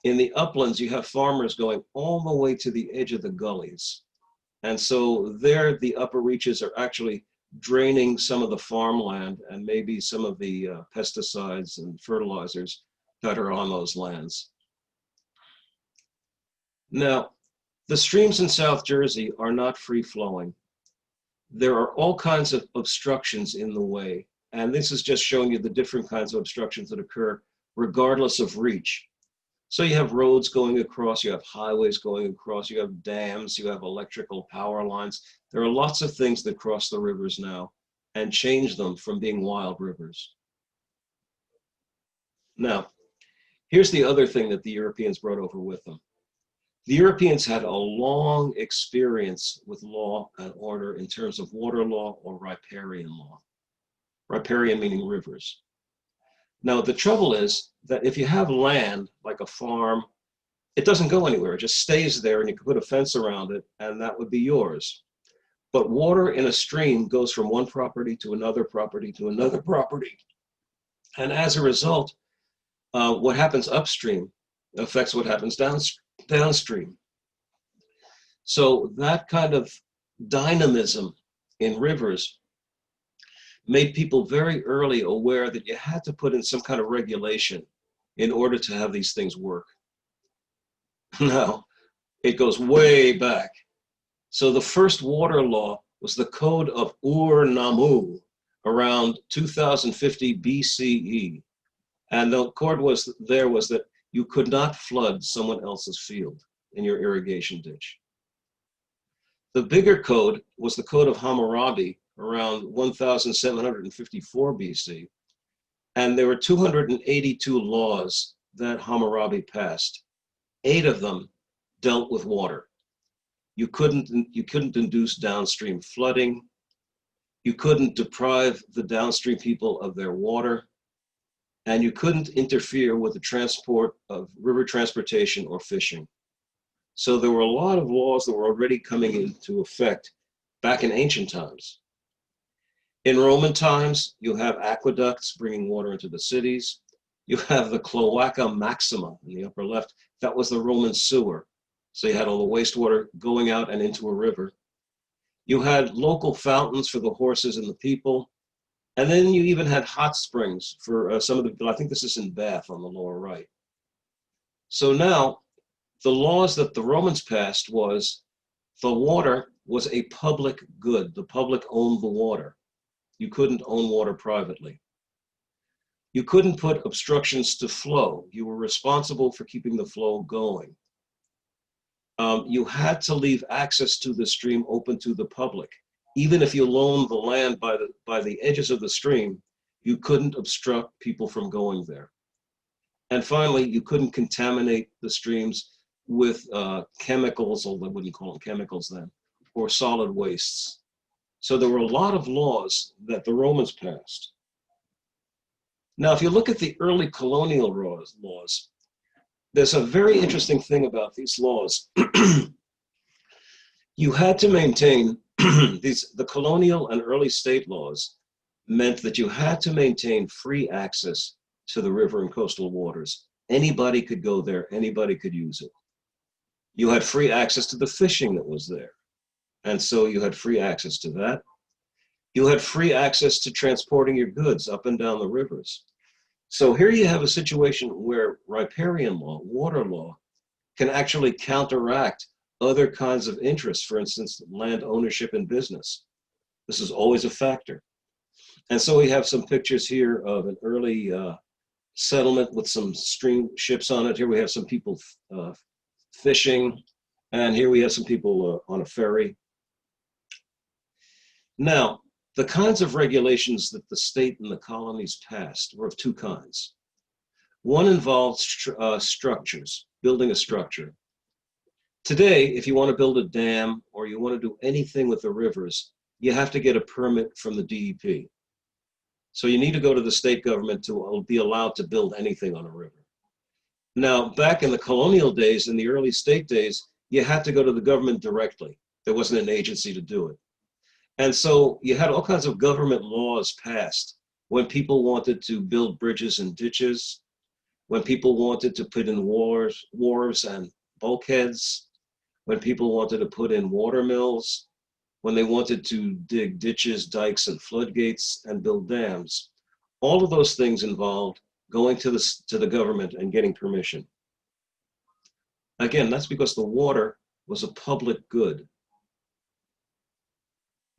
in the uplands, you have farmers going all the way to the edge of the gullies. And so there, the upper reaches are actually draining some of the farmland and maybe some of the pesticides and fertilizers that are on those lands. Now, the streams in South Jersey are not free flowing. There are all kinds of obstructions in the way. And this is just showing you the different kinds of obstructions that occur regardless of reach. So you have roads going across, you have highways going across, you have dams, you have electrical power lines. There are lots of things that cross the rivers now and change them from being wild rivers. Now, here's the other thing that the Europeans brought over with them. The Europeans had a long experience with law and order in terms of water law or riparian law. Riparian meaning rivers. Now, the trouble is that if you have land, like a farm, it doesn't go anywhere. It just stays there and you can put a fence around it and that would be yours. But water in a stream goes from one property to another property to another property. And as a result, what happens upstream affects what happens downstream. So that kind of dynamism in rivers made people very early aware that you had to put in some kind of regulation in order to have these things work. Now, it goes way back. So the first water law was the Code of Ur-Nammu around 2050 BCE. And the accord was that you could not flood someone else's field in your irrigation ditch. The bigger code was the Code of Hammurabi around 1754 BC. And there were 282 laws that Hammurabi passed. 8 of them dealt with water. You couldn't induce downstream flooding. You couldn't deprive the downstream people of their water. And you couldn't interfere with the transport of river transportation or fishing. So there were a lot of laws that were already coming into effect back in ancient times. In Roman times, you have aqueducts bringing water into the cities. You have the Cloaca Maxima in the upper left. That was the Roman sewer. So you had all the wastewater going out and into a river. You had local fountains for the horses and the people. And then you even had hot springs for some of the, I think this is in Bath on the lower right. So now, the laws that the Romans passed was the water was a public good. The public owned the water. You couldn't own water privately. You couldn't put obstructions to flow. You were responsible for keeping the flow going. You had to leave access to the stream open to the public. Even if you loaned the land by the edges of the stream, you couldn't obstruct people from going there. And finally, you couldn't contaminate the streams with chemicals, although I wouldn't call them chemicals then, or solid wastes. So there were a lot of laws that the Romans passed. Now, if you look at the early colonial laws, there's a very interesting thing about these laws. You had to maintain the colonial and early state laws meant that you had to maintain free access to the river and coastal waters. Anybody could go there, anybody could use it. You had free access to the fishing that was there. And so you had free access to that. You had free access to transporting your goods up and down the rivers. So here you have a situation where riparian law, water law, can actually counteract other kinds of interests, for instance, land ownership and business. This is always a factor. And so we have some pictures here of an early settlement with some stream ships on it. Here we have some people fishing, and here we have some people on a ferry. Now, the kinds of regulations that the state and the colonies passed were of two kinds. One involved structures, building a structure. Today, if you want to build a dam or you want to do anything with the rivers, you have to get a permit from the DEP. So you need to go to the state government to be allowed to build anything on a river. Now, back in the colonial days, in the early state days, you had to go to the government directly. There wasn't an agency to do it. And so you had all kinds of government laws passed when people wanted to build bridges and ditches, when people wanted to put in wharves and bulkheads, when people wanted to put in water mills, when they wanted to dig ditches, dikes, and floodgates and build dams. All of those things involved going to the government and getting permission. Again, that's because the water was a public good.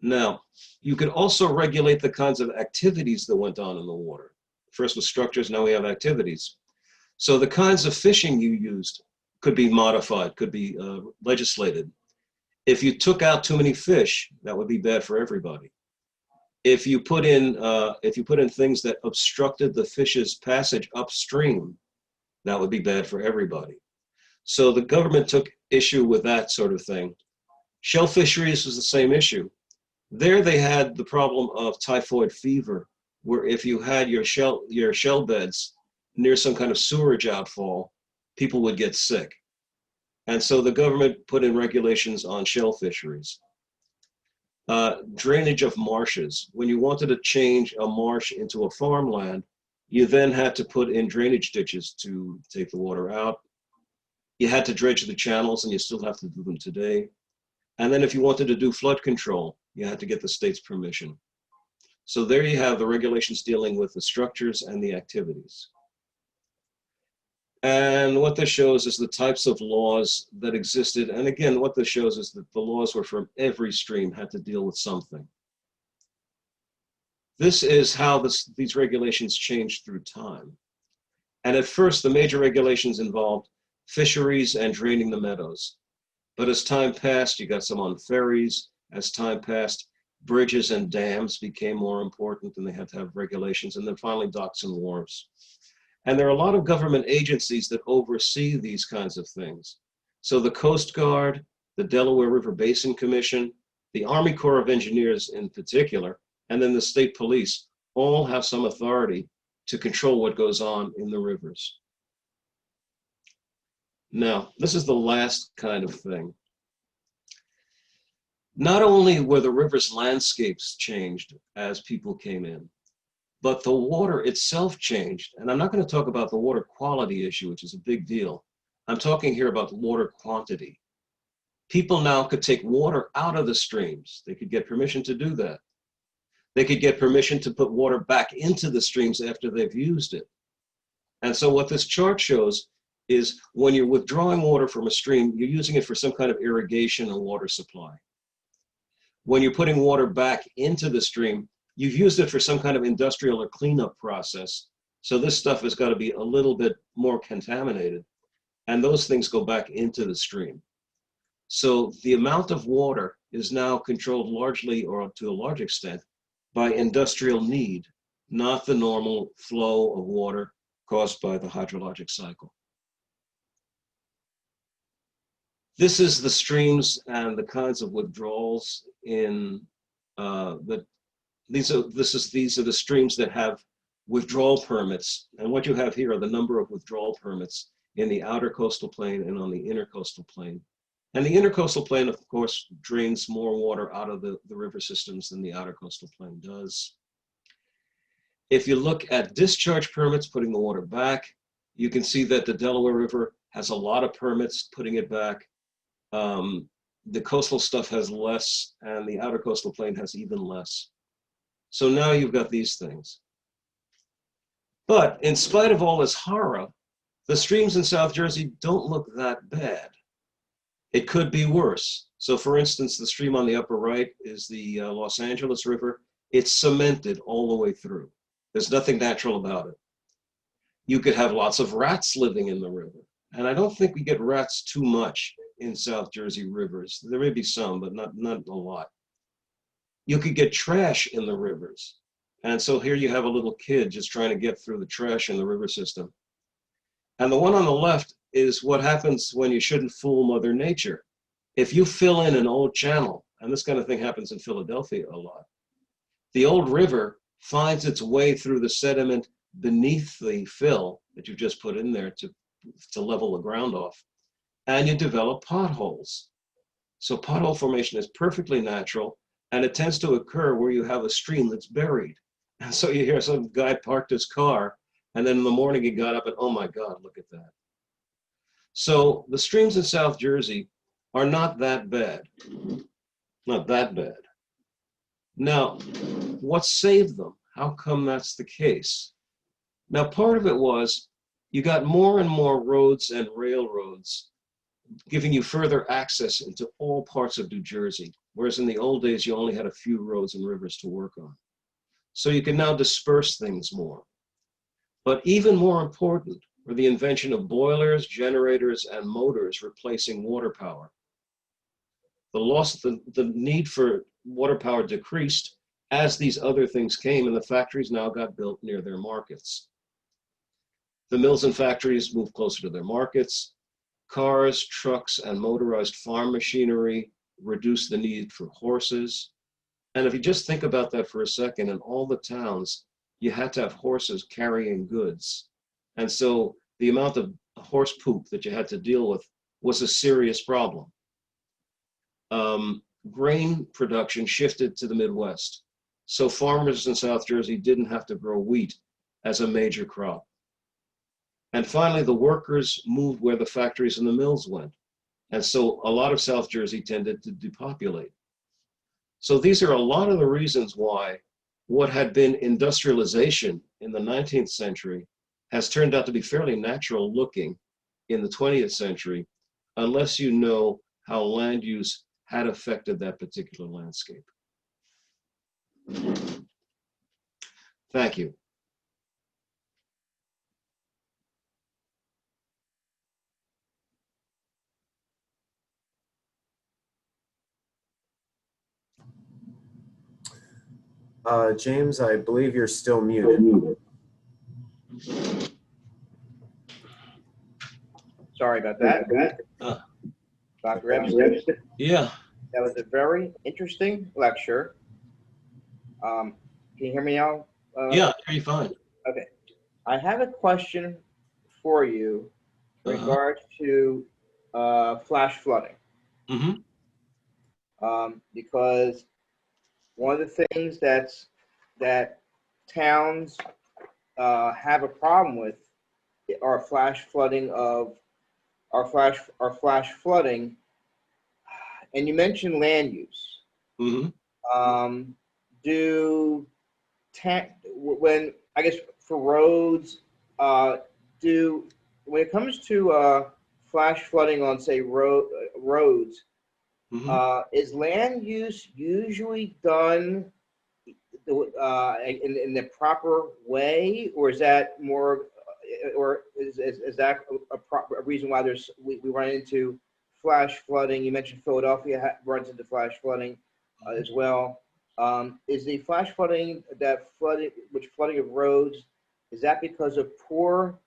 Now, you could also regulate the kinds of activities that went on in the water. First with structures, now we have activities. So the kinds of fishing you used could be modified, could be legislated. If you took out too many fish, that would be bad for everybody. If you put in things that obstructed the fish's passage upstream, that would be bad for everybody. So the government took issue with that sort of thing. Shell fisheries was the same issue. There they had the problem of typhoid fever, where if you had your shell beds near some kind of sewerage outfall, people would get sick. And so the government put in regulations on shell fisheries. Drainage of marshes. When you wanted to change a marsh into a farmland, you then had to put in drainage ditches to take the water out. You had to dredge the channels, and you still have to do them today. And then if you wanted to do flood control, you had to get the state's permission. So there you have the regulations dealing with the structures and the activities. And what this shows is the types of laws that existed. And again, what this shows is that the laws were from every stream, had to deal with something. This is how these regulations changed through time. And at first, the major regulations involved fisheries and draining the meadows. But as time passed, you got some on ferries. As time passed, bridges and dams became more important, and they had to have regulations. And then finally, docks and wharves. And there are a lot of government agencies that oversee these kinds of things. So the Coast Guard, the Delaware River Basin Commission, the Army Corps of Engineers in particular, and then the state police all have some authority to control what goes on in the rivers. Now, this is the last kind of thing. Not only were the river's landscapes changed as people came in, but the water itself changed. And I'm not going to talk about the water quality issue, which is a big deal. I'm talking here about water quantity. People now could take water out of the streams. They could get permission to do that. They could get permission to put water back into the streams after they've used it. And so what this chart shows is when you're withdrawing water from a stream, you're using it for some kind of irrigation or water supply. When you're putting water back into the stream, you've used it for some kind of industrial or cleanup process. So this stuff has got to be a little bit more contaminated. And those things go back into the stream. So the amount of water is now controlled largely, or to a large extent, by industrial need, not the normal flow of water caused by the hydrologic cycle. This is the streams and the kinds of withdrawals in these are the streams that have withdrawal permits. And what you have here are the number of withdrawal permits in the outer coastal plain and on the intercoastal plain. And the intercoastal plain, of course, drains more water out of the river systems than the outer coastal plain does. If you look at discharge permits, putting the water back, you can see that the Delaware River has a lot of permits putting it back. The coastal stuff has less, and the outer coastal plain has even less. So now you've got these things. But in spite of all this horror, the streams in South Jersey don't look that bad. It could be worse. So for instance, the stream on the upper right is the Los Angeles River. It's cemented all the way through. There's nothing natural about it. You could have lots of rats living in the river. And I don't think we get rats too much in South Jersey rivers. There may be some, but not a lot. You could get trash in the rivers. And so here you have a little kid just trying to get through the trash in the river system. And the one on the left is what happens when you shouldn't fool Mother Nature. If you fill in an old channel, and this kind of thing happens in Philadelphia a lot, the old river finds its way through the sediment beneath the fill that you've just put in there to level the ground off, and you develop potholes. So pothole formation is perfectly natural, and it tends to occur where you have a stream that's buried. And so you hear some guy parked his car, and then in the morning he got up and, oh my God, look at that. So the streams in South Jersey are not that bad. Not that bad. Now, what saved them? How come that's the case? Now, part of it was you got more and more roads and railroads giving you further access into all parts of New Jersey, whereas in the old days, you only had a few roads and rivers to work on. So you can now disperse things more. But even more important were the invention of boilers, generators, and motors replacing water power. The need for water power decreased as these other things came, and the factories now got built near their markets. The mills and factories moved closer to their markets. Cars, trucks, and motorized farm machinery reduced the need for horses. And if you just think about that for a second, in all the towns, you had to have horses carrying goods. And so the amount of horse poop that you had to deal with was a serious problem. Grain production shifted to the Midwest. So farmers in South Jersey didn't have to grow wheat as a major crop. And finally, the workers moved where the factories and the mills went. And so a lot of South Jersey tended to depopulate. So these are a lot of the reasons why what had been industrialization in the 19th century has turned out to be fairly natural looking in the 20th century, unless you know how land use had affected that particular landscape. Thank you. James, I believe you're still muted. Sorry about that. Dr. Epstein. Yeah. That was a very interesting lecture. Can you hear me now? Yeah, I hear you fine. Okay. I have a question for you in regards to flash flooding. Because one of the things that towns have a problem with are flash flooding, and you mentioned land use. When I guess for roads, when it comes to flash flooding on say roads, is land use usually done in the proper way, or is that more, or is that a reason why we run into flash flooding? You mentioned Philadelphia runs into flash flooding as well. Is the flash flooding, flooding of roads, is that because of poor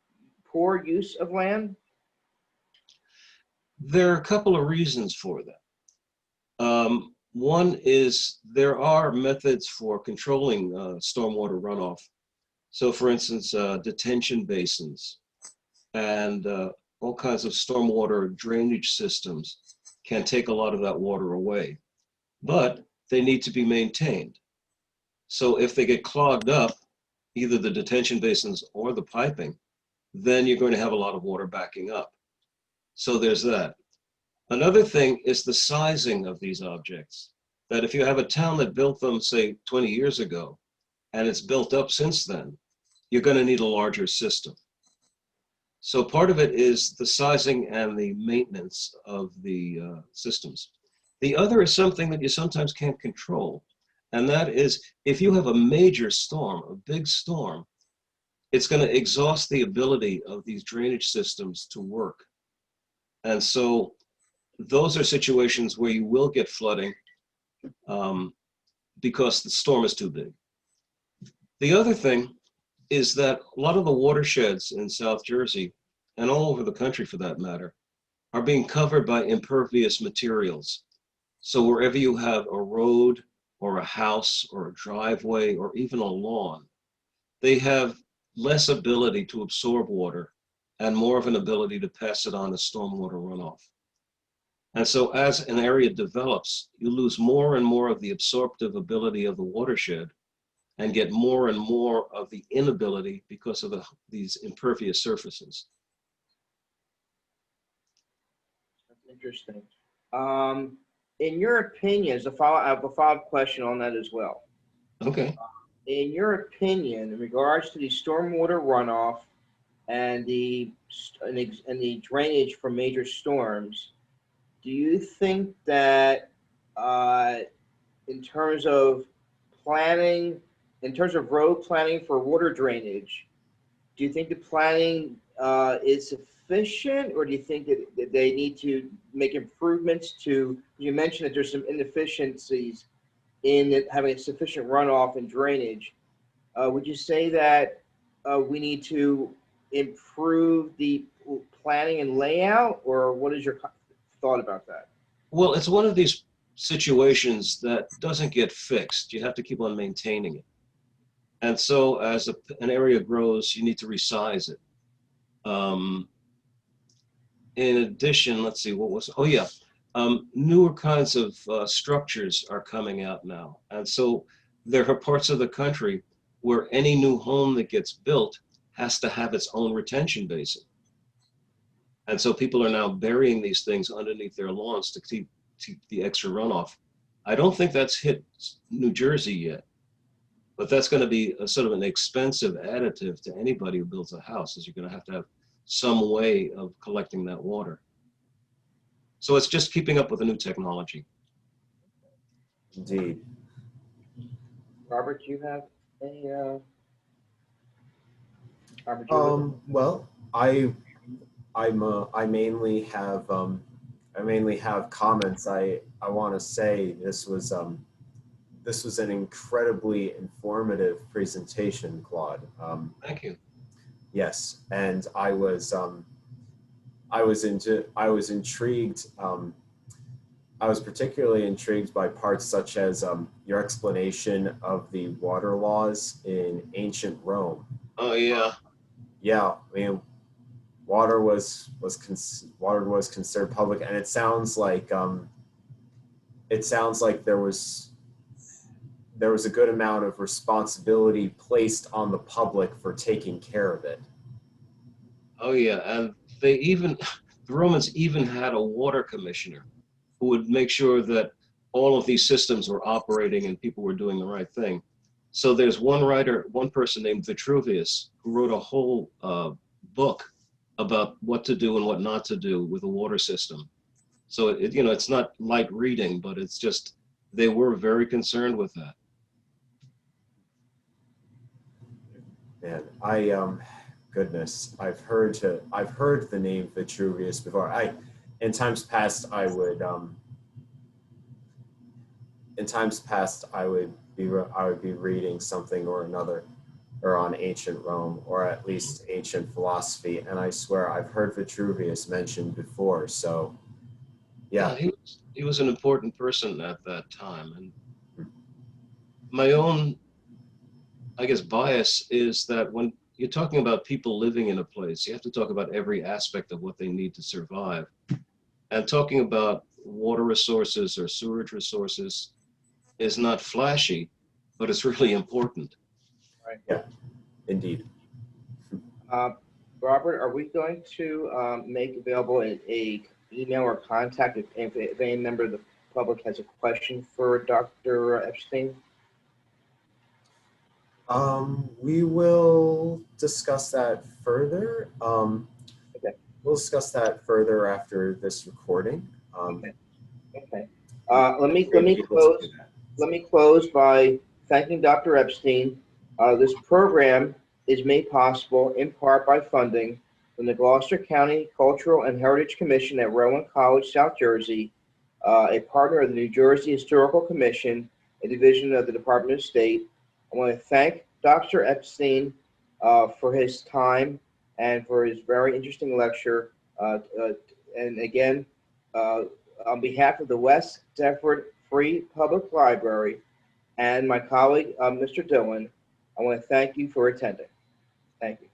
use of land? There are a couple of reasons for that. One is there are methods for controlling stormwater runoff. So for instance, detention basins and all kinds of stormwater drainage systems can take a lot of that water away, but they need to be maintained. So if they get clogged up, either the detention basins or the piping, then you're going to have a lot of water backing up. So there's that. Another thing is the sizing of these objects, that if you have a town that built them, say, 20 years ago, and it's built up since then, you're going to need a larger system. So part of it is the sizing and the maintenance of the systems. The other is something that you sometimes can't control, and that is if you have a major storm, a big storm, it's going to exhaust the ability of these drainage systems to work. And so those are situations where you will get flooding because the storm is too big. The other thing is that a lot of the watersheds in South Jersey, and all over the country for that matter, are being covered by impervious materials. So wherever you have a road or a house or a driveway or even a lawn, they have less ability to absorb water and more of an ability to pass it on as stormwater runoff. And so as an area develops, you lose more and more of the absorptive ability of the watershed and get more and more of the inability because of these impervious surfaces. That's interesting. In your opinion, I have a follow-up question on that as well. Okay. In your opinion, in regards to the stormwater runoff and the drainage from major storms, do you think that in terms of planning, in terms of road planning for water drainage, do you think the planning is sufficient, or do you think that they need to make improvements to, you mentioned that there's some inefficiencies in it having sufficient runoff and drainage. Would you say that we need to improve the planning and layout, or what is your thought about that? Well, it's one of these situations that doesn't get fixed. You have to keep on maintaining it. And so as an area grows, you need to resize it. In addition, let's see, newer kinds of structures are coming out now. And so there are parts of the country where any new home that gets built has to have its own retention basin. And so people are now burying these things underneath their lawns to keep the extra runoff. I don't think that's hit New Jersey yet, but that's going to be a sort of an expensive additive to anybody who builds a house, is you're going to have some way of collecting that water. So it's just keeping up with the new technology. Indeed. Robert, do you have any opportunity? Well, I mainly have comments. I want to say this was an incredibly informative presentation, Claude. Thank you. Yes, and I was intrigued. I was particularly intrigued by parts such as your explanation of the water laws in ancient Rome. Oh yeah. Yeah, I mean, water was considered public, and it sounds like there was a good amount of responsibility placed on the public for taking care of it. Oh yeah, and the Romans even had a water commissioner who would make sure that all of these systems were operating and people were doing the right thing. So there's one person named Vitruvius, who wrote a whole book about what to do and what not to do with a water system. So it's not light reading, but it's just, they were very concerned with that. Man, goodness, I've heard the name Vitruvius before. In times past I would be reading something or another, or on ancient Rome, or at least ancient philosophy, and I swear I've heard Vitruvius mentioned before. So yeah, he was an important person at that time, and my own I guess, bias is that when you're talking about people living in a place, you have to talk about every aspect of what they need to survive. And talking about water resources or sewage resources is not flashy, but it's really important. Indeed. Robert, are we going to make available a email or contact if any member of the public has a question for Dr. Epstein? We will discuss that further. Okay. We'll discuss that further after this recording. Okay. Let me close by thanking Dr. Epstein. This program is made possible in part by funding from the Gloucester County Cultural and Heritage Commission at Rowan College, South Jersey, a partner of the New Jersey Historical Commission, a division of the Department of State. I want to thank Dr. Epstein for his time and for his very interesting lecture. And again, on behalf of the West Deptford Free Public Library and my colleague, Mr. Dillon, I want to thank you for attending. Thank you.